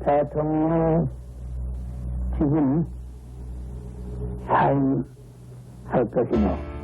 대통령 지금 사임할 것이며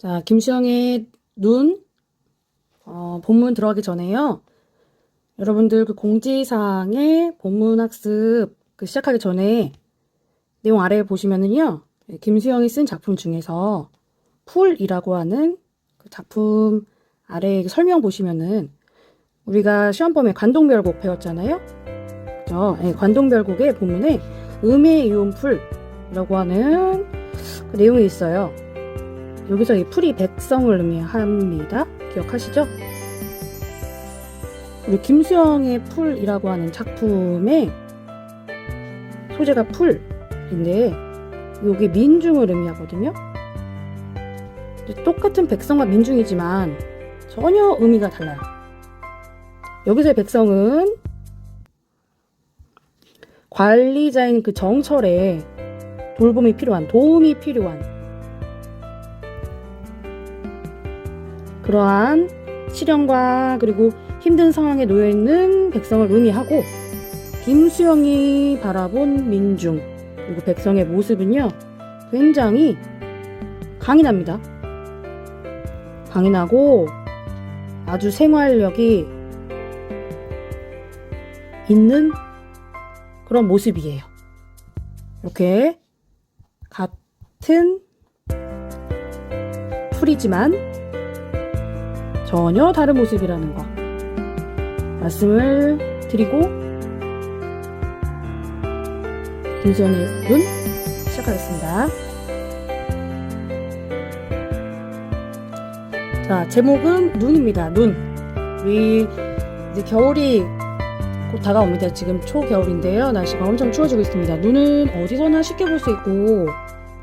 자, 김수영의 눈, 본문 들어가기 전에요. 여러분들 그 공지사항의 본문 학습 시작하기 전에 내용 아래에 보시면은요. 김수영이 쓴 작품 중에서 풀이라고 하는 그 작품 아래에 설명 보시면은 우리가 시험범위 관동별곡 배웠잖아요. 그죠? 네, 관동별곡의 본문에 음의 이온 풀이라고 하는 그 내용이 있어요. 여기서 이 풀이 백성을 의미합니다. 기억하시죠? 우리 김수영의 풀이라고 하는 작품의 소재가 풀인데 여기 민중을 의미하거든요. 똑같은 백성과 민중이지만 전혀 의미가 달라요. 여기서의 백성은 관리자인 그 정철에 도움이 필요한 그러한 시련과 그리고 힘든 상황에 놓여있는 백성을 의미하고 김수영이 바라본 민중 그리고 백성의 모습은요 굉장히 강인합니다. 강인하고 아주 생활력이 있는 그런 모습이에요. 이렇게 같은 풀이지만 전혀 다른 모습이라는 거 말씀을 드리고 김수영의 눈 시작하겠습니다. 자, 제목은 눈입니다. 눈. 우리 이제 겨울이 곧 다가옵니다. 지금 초겨울인데요. 날씨가 엄청 추워지고 있습니다. 눈은 어디서나 쉽게 볼 수 있고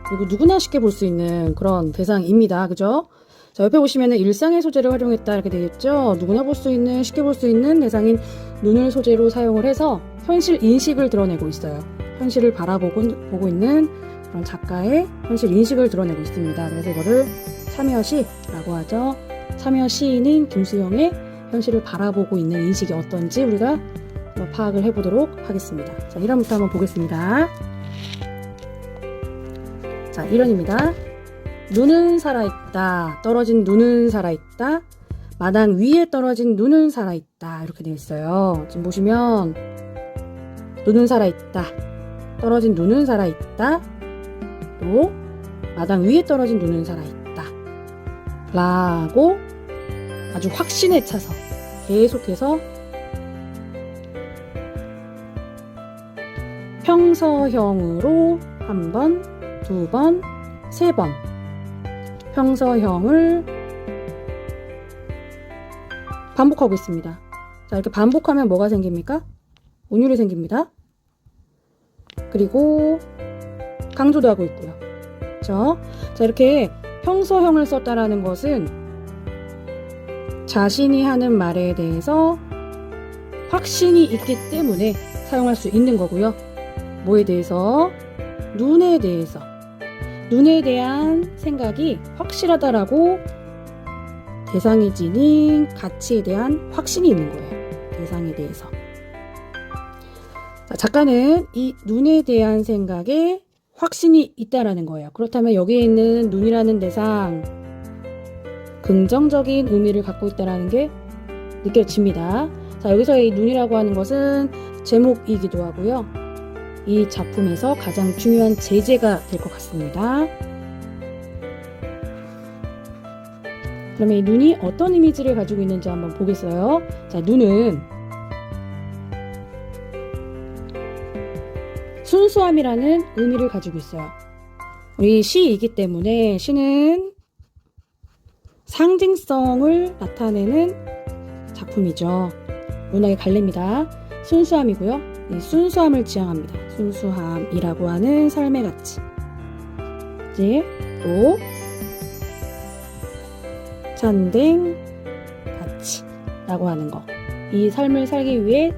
그리고 누구나 쉽게 볼 수 있는 그런 대상입니다. 그죠? 자, 옆에 보시면은 일상의 소재를 활용했다 이렇게 되겠죠. 누구나 볼 수 있는 쉽게 볼 수 있는 대상인 눈을 소재로 사용을 해서 현실 인식을 드러내고 있어요. 현실을 바라보고 있는 그런 작가의 현실 인식을 드러내고 있습니다. 그래서 이거를 참여시라고 하죠. 참여시인인 김수영의 현실을 바라보고 있는 인식이 어떤지 우리가 파악을 해보도록 하겠습니다. 자, 1화부터 한번 보겠습니다. 자, 1원입니다. 눈은 살아있다. 떨어진 눈은 살아있다. 마당 위에 떨어진 눈은 살아있다. 이렇게 되어 있어요. 지금 보시면 눈은 살아있다. 떨어진 눈은 살아있다. 또 마당 위에 떨어진 눈은 살아있다. 라고 아주 확신에 차서 계속해서 평서형으로 한 번, 두 번, 세 번 평서형을 반복하고 있습니다. 자, 이렇게 반복하면 뭐가 생깁니까? 운율이 생깁니다. 그리고 강조도 하고 있고요. 그렇죠? 자, 이렇게 평서형을 썼다라는 것은 자신이 하는 말에 대해서 확신이 있기 때문에 사용할 수 있는 거고요. 뭐에 대해서? 눈에 대해서. 눈에 대한 생각이 확실하다라고 대상이 지닌 가치에 대한 확신이 있는 거예요. 대상에 대해서. 자, 작가는 이 눈에 대한 생각에 확신이 있다라는 거예요. 그렇다면 여기에 있는 눈이라는 대상 긍정적인 의미를 갖고 있다라는 게 느껴집니다. 자, 여기서 이 눈이라고 하는 것은 제목이기도 하고요. 이 작품에서 가장 중요한 제재가 될 것 같습니다. 그러면 이 눈이 어떤 이미지를 가지고 있는지 한번 보겠어요. 자, 눈은 순수함이라는 의미를 가지고 있어요. 우리 시이기 때문에 시는 상징성을 나타내는 작품이죠. 문학의 갈래입니다. 순수함이고요. 이 순수함을 지향합니다. 순수함이라고 하는 삶의 가치. 이제 또 찬댕 가치라고 하는 거. 이 삶을 살기 위해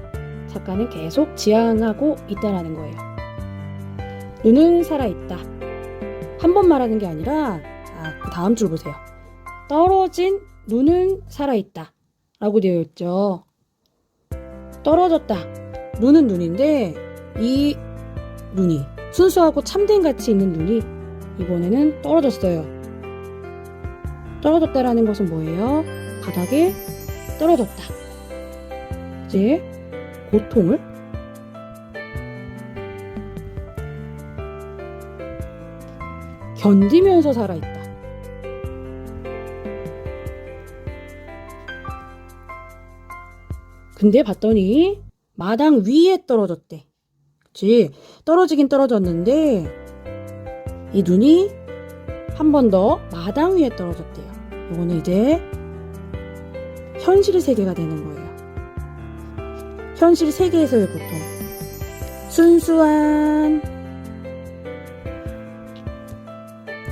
작가는 계속 지향하고 있다라는 거예요. 눈은 살아있다. 한 번 말하는 게 아니라 그 다음 줄 보세요. 떨어진 눈은 살아있다 라고 되어 있죠. 떨어졌다. 눈은 눈인데 이 눈이 순수하고 참된 가치 있는 눈이 이번에는 떨어졌어요. 떨어졌다라는 것은 뭐예요? 바닥에 떨어졌다. 이제 고통을 견디면서 살아있다. 근데 봤더니 마당 위에 떨어졌대. 그치? 떨어지긴 떨어졌는데 이 눈이 한 번 더 마당 위에 떨어졌대요. 이거는 이제 현실 세계가 되는 거예요. 현실 세계에서의 고통.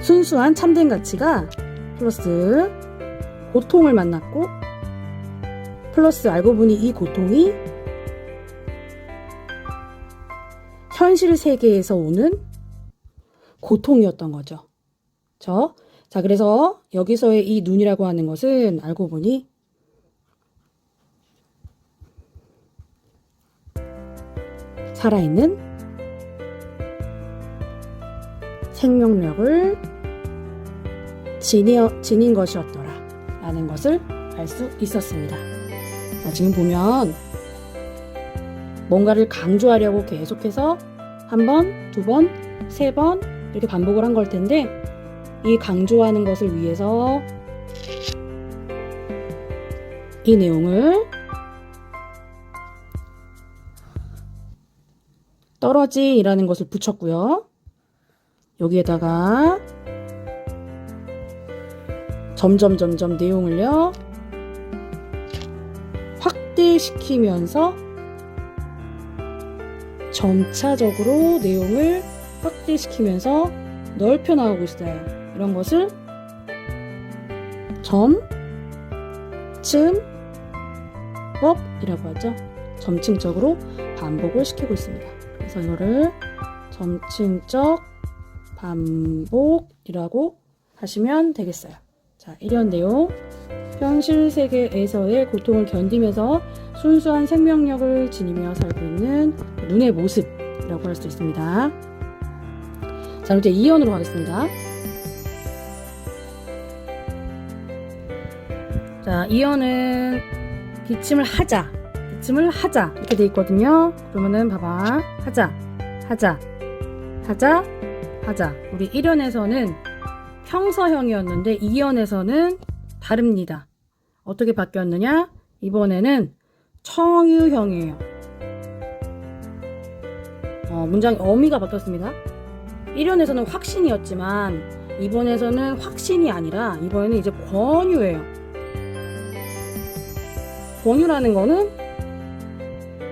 순수한 참된 가치가 플러스 고통을 만났고 플러스 알고 보니 이 고통이 현실 세계에서 오는 고통이었던 거죠. 자, 그래서 여기서의 이 눈이라고 하는 것은 알고 보니 살아있는 생명력을 지닌 것이었더라 라는 것을 알 수 있었습니다. 자, 지금 보면 뭔가를 강조하려고 계속해서 한 번, 두 번, 세 번 이렇게 반복을 한 걸 텐데 이 강조하는 것을 위해서 이 내용을 떨어지라는 것을 붙였고요. 여기에다가 점점 내용을요 확대시키면서 점차적으로 내용을 확대시키면서 넓혀 나가고 있어요. 이런 것을 점층법이라고 하죠. 점층적으로 반복을 시키고 있습니다. 그래서 이거를 점층적 반복이라고 하시면 되겠어요. 자, 이런 내용. 현실 세계에서의 고통을 견디면서 순수한 생명력을 지니며 살고 있는 눈의 모습이라고 할 수 있습니다. 자, 이제 2연으로 가겠습니다. 자, 2연은 기침을 하자 이렇게 돼 있거든요. 그러면은 봐봐. 하자. 우리 1연에서는 평서형이었는데 2연에서는 다릅니다. 어떻게 바뀌었느냐? 이번에는 청유형이에요. 문장 어미가 바뀌었습니다. 1연에서는 확신이었지만 이번에서는 확신이 아니라 이번에는 이제 권유예요. 권유라는 거는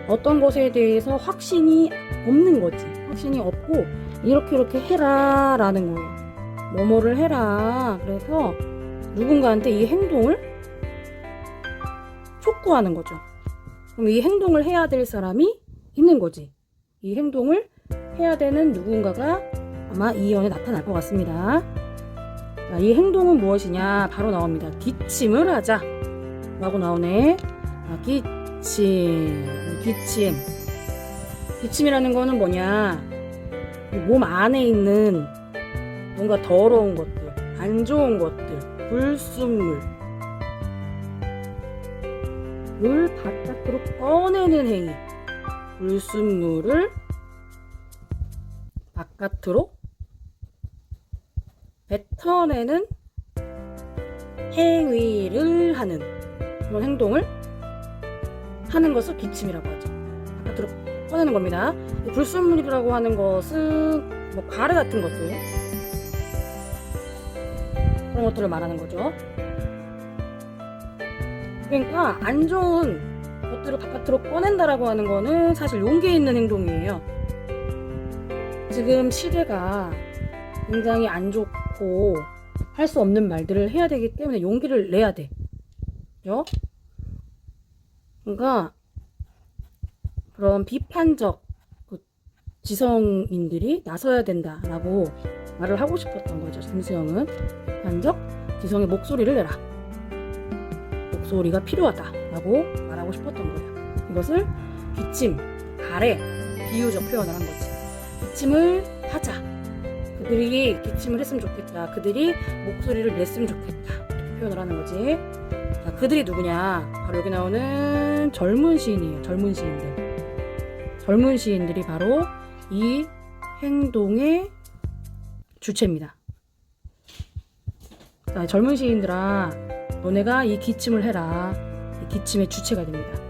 어떤 것에 대해서 확신이 없는 거지. 확신이 없고 이렇게 해라 라는 거예요. 뭐뭐를 해라. 그래서 누군가한테 이 행동을 촉구하는 거죠. 그럼 이 행동을 해야 될 사람이 있는 거지. 이 행동을 해야 되는 누군가가 아마 이 연에 나타날 것 같습니다. 자, 이 행동은 무엇이냐? 바로 나옵니다. 기침을 하자 라고 나오네. 기침이라는 거는 뭐냐? 몸 안에 있는 뭔가 더러운 것들, 안 좋은 것들, 불순물을 바깥으로 꺼내는 행위. 불순물을 바깥으로 뱉어내는 행위를 하는 그런 행동을 하는 것을 기침이라고 하죠. 바깥으로 꺼내는 겁니다. 불순물이라고 하는 것은 뭐 가래 같은 것들, 그런 것들을 말하는 거죠. 그러니까 안 좋은 것들을 바깥으로 꺼낸다라고 하는 거는 사실 용기 있는 행동이에요. 지금 시대가 굉장히 안 좋고 할 수 없는 말들을 해야 되기 때문에 용기를 내야 돼. 그죠? 그러니까 그런 비판적 지성인들이 나서야 된다라고 말을 하고 싶었던 거죠. 김수영은 비판적 지성의 목소리를 내라. 목소리가 필요하다라고 말하고 싶었던 거예요. 이것을 기침, 가래, 비유적 표현을 한 거지. 기침을 하자. 그들이 기침을 했으면 좋겠다. 그들이 목소리를 냈으면 좋겠다. 이렇게 표현을 하는 거지. 자, 그들이 누구냐? 바로 여기 나오는 젊은 시인이에요. 젊은 시인들. 젊은 시인들이 바로 이 행동의 주체입니다. 자, 젊은 시인들아, 너네가 이 기침을 해라. 이 기침의 주체가 됩니다.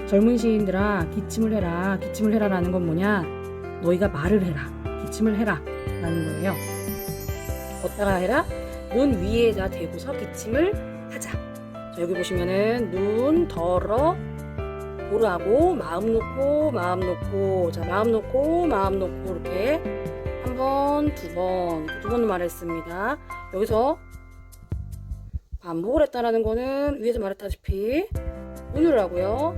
젊은 시인들아, 기침을 해라. 기침을 해라라는 건 뭐냐? 너희가 말을 해라. 기침을 해라. 라는 거예요. 어디다가 해라? 눈 위에다 대고서 기침을 하자. 자, 여기 보시면은 눈 덜어 보라고 마음 놓고 자, 마음 놓고 이렇게 한 번, 두 번 말했습니다. 여기서 반복을 했다라는 거는 위에서 말했다시피 운율을 하고요.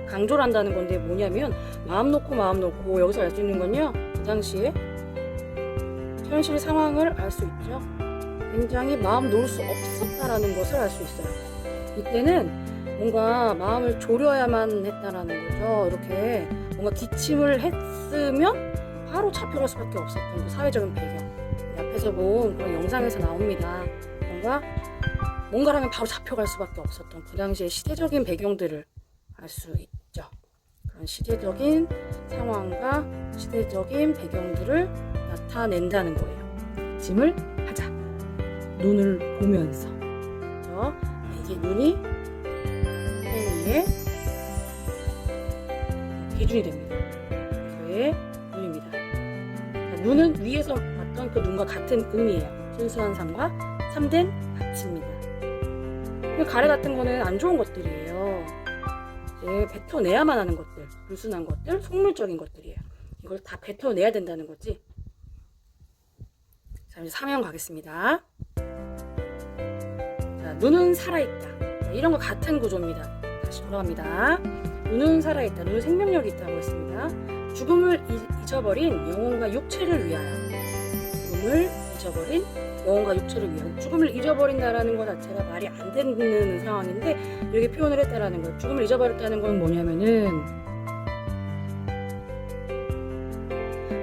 강조를 한다는 건데 뭐냐면 마음 놓고 여기서 알 수 있는 건요. 그 당시에 현실 상황을 알 수 있죠. 굉장히 마음 놓을 수 없었다라는 것을 알 수 있어요. 이때는 뭔가 마음을 졸여야만 했다라는 거죠. 이렇게 뭔가 기침을 했으면 바로 잡혀갈 수밖에 없었던 그 사회적인 배경. 앞에서 본 그런 영상에서 나옵니다. 뭔가라면 바로 잡혀갈 수밖에 없었던 그 당시의 시대적인 배경들을 알 수 있죠. 그런 시대적인 상황과 시대적인 배경들을 나타낸다는 거예요. 기침을 하자. 눈을 보면서. 그렇죠? 이게 눈이 행위의 기준이 됩니다. 그의 눈입니다. 자, 눈은 위에서 봤던 그 눈과 같은 의미예요. 순수한 삶과 참된 가치입니다. 가래 같은 거는 안 좋은 것들이에요. 이제 뱉어내야만 하는 것들, 불순한 것들, 속물적인 것들이에요. 이걸 다 뱉어내야 된다는 거지. 자, 이제 3형 가겠습니다. 자, 눈은 살아있다. 자, 이런 거 같은 구조입니다. 다시 돌아갑니다. 눈은 살아있다. 눈은 생명력이 있다고 했습니다. 죽음을 잊어버린 영혼과 육체를 위하여. 죽음을 잊어버린 영혼과 육체를 위하여. 죽음을 잊어버린다라는 것 자체가 말이 안 되는 상황인데 이렇게 표현을 했다라는 거예요. 죽음을 잊어버렸다는 건 뭐냐면은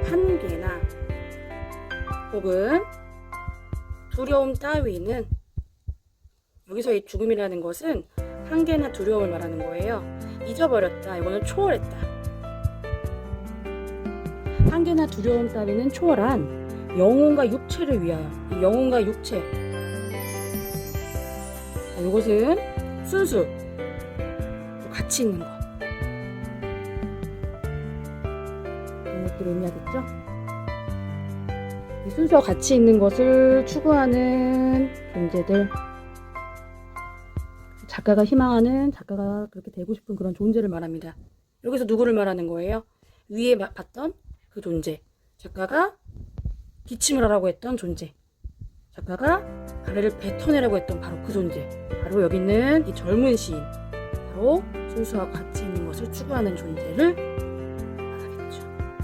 한계나 혹은 두려움 따위는, 여기서 이 죽음이라는 것은 한계나 두려움을 말하는 거예요. 잊어버렸다. 이거는 초월했다. 한계나 두려움 따위는 초월한 영혼과 육체를 위하여. 이 영혼과 육체. 이것은 순수. 가치 있는 것. 이런 것들을 의미하겠죠? 이 순수와 가치 있는 것을 추구하는 존재들. 작가가 희망하는, 작가가 그렇게 되고 싶은 그런 존재를 말합니다. 여기서 누구를 말하는 거예요? 위에 봤던 그 존재. 작가가 기침을 하라고 했던 존재. 작가가 가래를 뱉어내라고 했던 바로 그 존재. 바로 여기 있는 이 젊은 시인. 바로 순수하고 가치 있는 것을 추구하는 존재를 말하겠죠.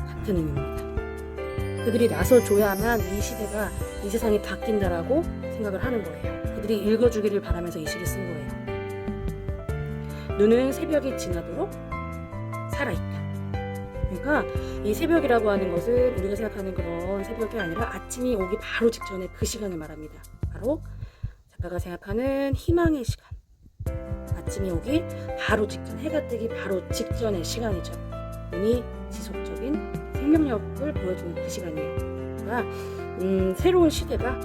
같은 의미입니다. 그들이 나서줘야만 이 시대가, 이 세상이 바뀐다라고 생각을 하는 거예요. 그들이 읽어주기를 바라면서 이 시를 쓴 거예요. 눈은 새벽이 지나도록 살아있다. 그러니까 이 새벽이라고 하는 것은 우리가 생각하는 그런 새벽이 아니라 아침이 오기 바로 직전에 그 시간을 말합니다. 바로 작가가 생각하는 희망의 시간. 아침이 오기 바로 직전, 해가 뜨기 바로 직전의 시간이죠. 눈이 지속적인 생명력을 보여주는 그 시간이에요. 그러니까 새로운 시대가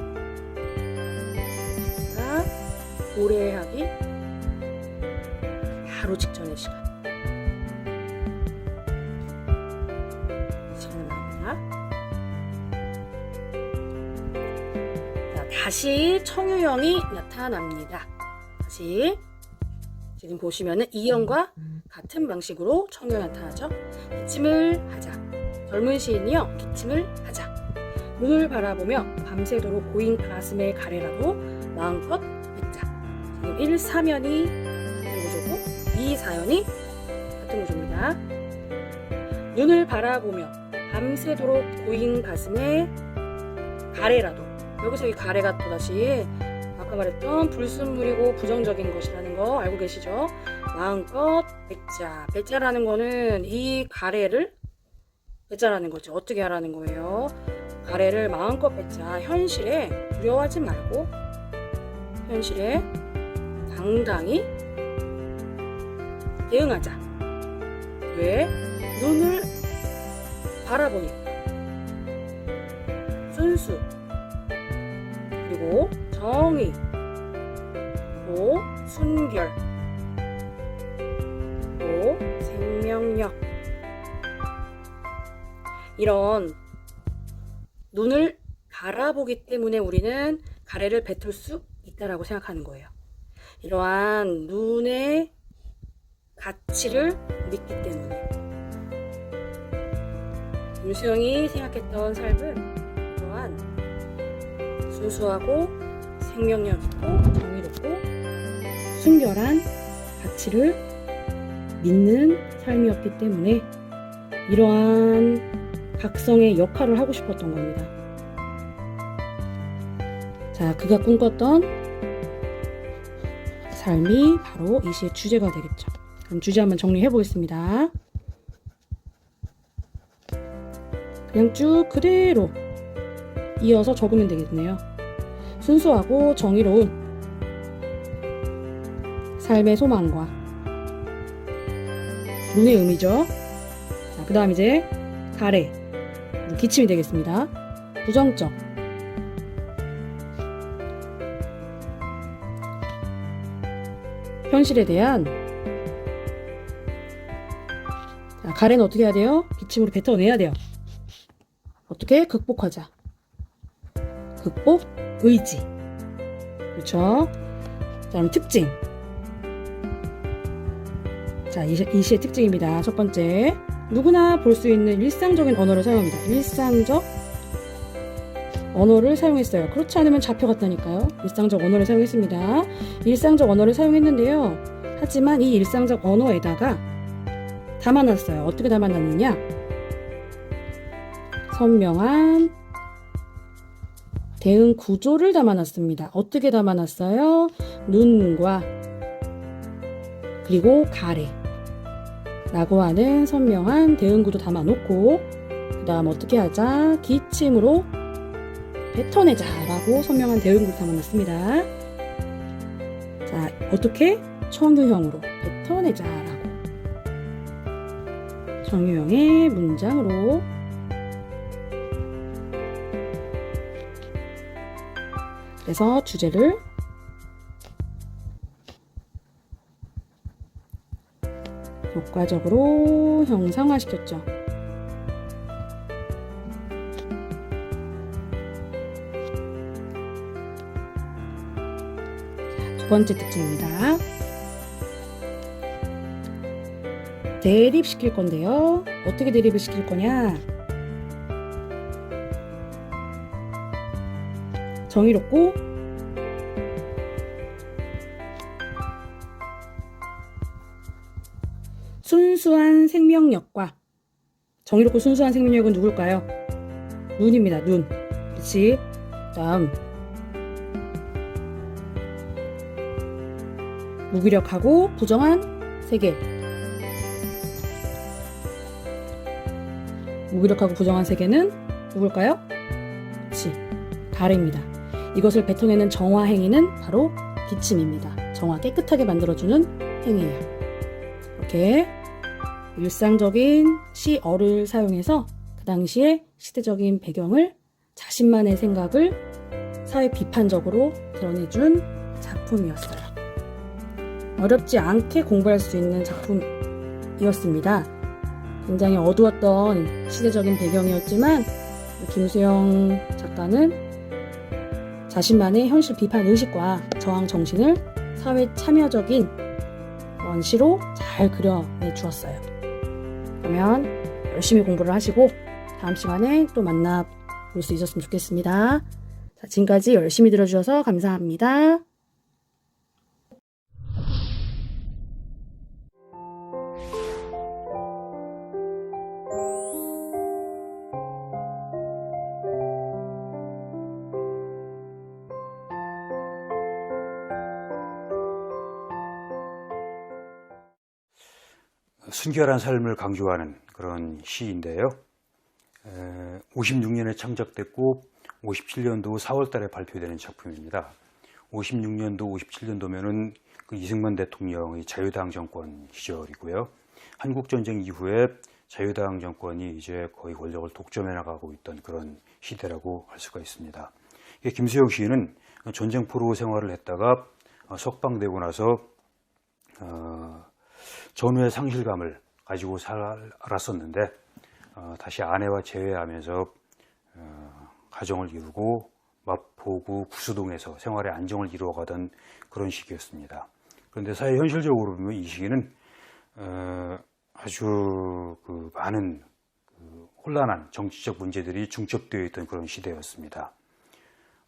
도래하기 바로 직전의 시간. 시간을 말합니다. 자, 다시 청유형이 나타납니다. 다시 지금 보시면은 이형과 같은 방식으로 청유형이 나타나죠. 기침을 하자. 젊은 시인이요, 기침을 하자. 눈을 바라보며 밤새도록 고인 가슴의 가래라도 마음껏 뱉자. 지금 1, 4면이 같은 구조고 2, 4연이 같은 구조입니다. 눈을 바라보며 밤새도록 고인 가슴의 가래라도. 여기서 이 가래가 또다시 아까 말했던 불순물이고 부정적인 것이라는 거 알고 계시죠? 마음껏 뱉자. 뱉자라는 거는 이 가래를 뱉자라는 거죠. 어떻게 하라는 거예요? 가래를 마음껏 뱉자. 현실에 두려워하지 말고 현실에 당당히 대응하자. 왜? 눈을 바라보니까. 순수, 그리고 정의, 또 순결, 또 생명력. 이런 눈을 바라보기 때문에 우리는 가래를 뱉을 수 있다라고 생각하는 거예요. 이러한 눈의 가치를 믿기 때문에 김수영이 생각했던 삶은 이러한 순수하고 생명력 있고 정의롭고 순결한 가치를 믿는 삶이었기 때문에 이러한 각성의 역할을 하고 싶었던 겁니다. 자, 그가 꿈꿨던 삶이 바로 이 시의 주제가 되겠죠. 그럼 주제 한번 정리해 보겠습니다. 그냥 쭉 그대로 이어서 적으면 되겠네요. 순수하고 정의로운 삶의 소망과 눈의 의미죠. 자, 그 다음 이제 가래, 기침이 되겠습니다. 부정적, 현실에 대한, 자, 가래는 어떻게 해야 돼요? 기침으로 뱉어내야 돼요. 어떻게? 극복하자. 극복, 의지. 그렇죠? 자, 그럼 특징. 자, 이 시의 특징입니다. 첫 번째, 누구나 볼 수 있는 일상적인 언어를 사용합니다. 일상적 언어를 사용했어요. 그렇지 않으면 잡혀갔다니까요. 일상적 언어를 사용했습니다. 일상적 언어를 사용했는데요. 하지만 이 일상적 언어에다가 담아놨어요. 어떻게 담아놨느냐? 선명한 대응 구조를 담아놨습니다. 어떻게 담아놨어요? 눈과 그리고 가래 라고 하는 선명한 대응 구도 담아놓고 그 다음 어떻게 하자? 기침으로 뱉어내자 라고 선명한 대응 구도 담아놨습니다. 자, 어떻게? 청유형으로 뱉어내자 라고 청유형의 문장으로 그래서 주제를 효과적으로 형상화시켰죠. 두 번째 특징입니다. 대립시킬 건데요. 어떻게 대립을 시킬 거냐? 정의롭고 순수한 생명력과 정의롭고 순수한 생명력은 누굴까요? 눈입니다. 눈. 그렇지. 다음 무기력하고 부정한 세계. 무기력하고 부정한 세계는 누굴까요? 그렇지. 가래입니다. 이것을 뱉어내는 정화 행위는 바로 기침입니다. 정화 깨끗하게 만들어주는 행위예요. 이렇게 일상적인 시어를 사용해서 그 당시의 시대적인 배경을 자신만의 생각을 사회 비판적으로 드러내준 작품이었어요. 어렵지 않게 공부할 수 있는 작품이었습니다. 굉장히 어두웠던 시대적인 배경이었지만 김수영 작가는 자신만의 현실 비판 의식과 저항 정신을 사회 참여적인 그런 시로 잘 그려내 주었어요. 그러면 열심히 공부를 하시고 다음 시간에 또 만나볼 수 있었으면 좋겠습니다. 자, 지금까지 열심히 들어주셔서 감사합니다. 순결한 삶을 강조하는 그런 시인데요. 56년에 창작됐고 57년도 4월 달에 발표되는 작품입니다. 56년도, 57년도면은 그 이승만 대통령의 자유당 정권 시절이고요. 한국전쟁 이후에 자유당 정권이 이제 거의 권력을 독점해 나가고 있던 그런 시대라고 할 수가 있습니다. 김수영 시인은 전쟁포로 생활을 했다가 석방되고 나서 전후의 상실감을 가지고 살았었는데 다시 아내와 재회하면서 가정을 이루고 마포구 구수동에서 생활의 안정을 이루어가던 그런 시기였습니다. 그런데 사회 현실적으로 보면 이 시기는 아주 많은 혼란한 정치적 문제들이 중첩되어 있던 그런 시대였습니다.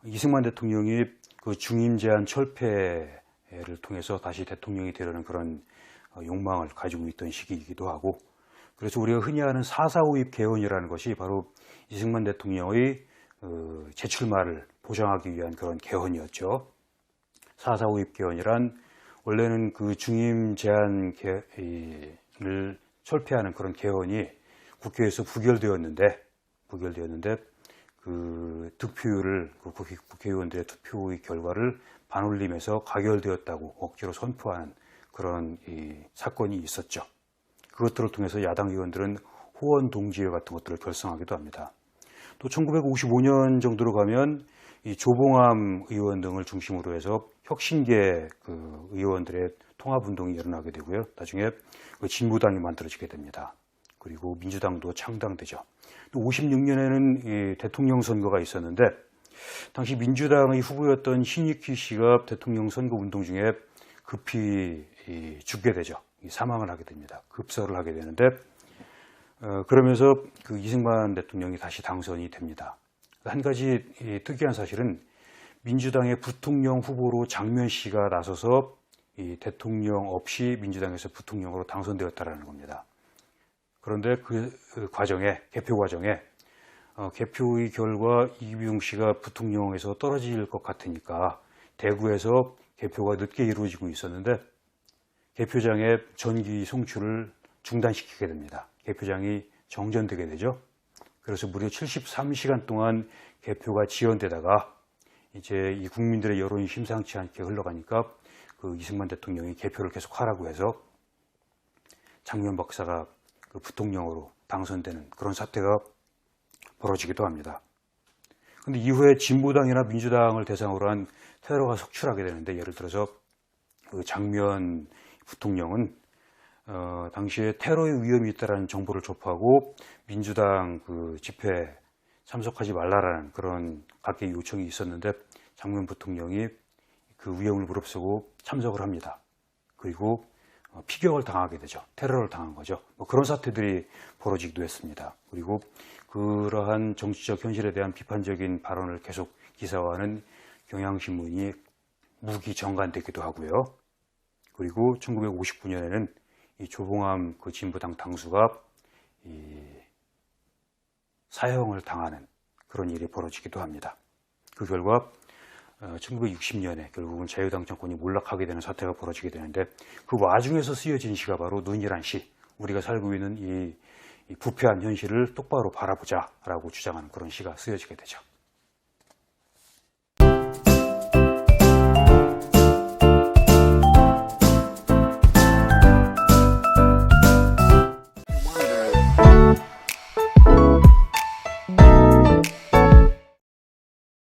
이승만 대통령이 그 중임 제한 철폐를 통해서 다시 대통령이 되려는 그런 욕망을 가지고 있던 시기이기도 하고, 그래서 우리가 흔히 아는 4.4 후입 개헌이라는 것이 바로 이승만 대통령의 재출마를 보장하기 위한 그런 개헌이었죠. 4.4 후입 개헌이란 원래는 그 중임 제한을 철폐하는 그런 개헌이 국회에서 부결되었는데 그 득표율을 국회의원들의 투표의 결과를 반올림해서 가결되었다고 억지로 선포하는 그런 사건이 있었죠. 그것들을 통해서 야당 의원들은 호원 동지회 같은 것들을 결성하기도 합니다. 또 1955년 정도로 가면 이 조봉암 의원 등을 중심으로 해서 혁신계 그 의원들의 통합운동이 일어나게 되고요. 나중에 그 진보당이 만들어지게 됩니다. 그리고 민주당도 창당되죠. 또 56년에는 이 대통령 선거가 있었는데 당시 민주당의 후보였던 신익희 씨가 대통령 선거 운동 중에 급히 죽게 되죠. 사망을 하게 됩니다. 급사를 하게 되는데 그러면서 그 이승만 대통령이 다시 당선이 됩니다. 한 가지 특이한 사실은 민주당의 부통령 후보로 장면 씨가 나서서 이 대통령 없이 민주당에서 부통령으로 당선되었다라는 겁니다. 그런데 그 과정에, 개표 과정에 개표의 결과 이병용 씨가 부통령에서 떨어질 것 같으니까 대구에서 개표가 늦게 이루어지고 있었는데 개표장의 전기 송출을 중단시키게 됩니다. 개표장이 정전되게 되죠. 그래서 무려 73시간 동안 개표가 지연되다가 이제 이 국민들의 여론이 심상치 않게 흘러가니까 그 이승만 대통령이 개표를 계속 하라고 해서 장면 박사가 그 부통령으로 당선되는 그런 사태가 벌어지기도 합니다. 그런데 이후에 진보당이나 민주당을 대상으로 한 테러가 속출하게 되는데, 예를 들어서 그 장면 부통령은 당시에 테러의 위험이 있다는 정보를 접하고 민주당 그 집회에 참석하지 말라라는 그런 각계 요청이 있었는데 장면 부통령이 그 위험을 무릅쓰고 참석을 합니다. 그리고 피격을 당하게 되죠. 테러를 당한 거죠. 그런 사태들이 벌어지기도 했습니다. 그리고 그러한 정치적 현실에 대한 비판적인 발언을 계속 기사화하는 경향신문이 무기정간되기도 하고요. 그리고 1959년에는 이 조봉암 그 진보당 당수가 사형을 당하는 그런 일이 벌어지기도 합니다. 그 결과 1960년에 결국은 자유당 정권이 몰락하게 되는 사태가 벌어지게 되는데, 그 와중에서 쓰여진 시가 바로 눈이란 시, 우리가 살고 있는 이 부패한 현실을 똑바로 바라보자라고 주장하는 그런 시가 쓰여지게 되죠.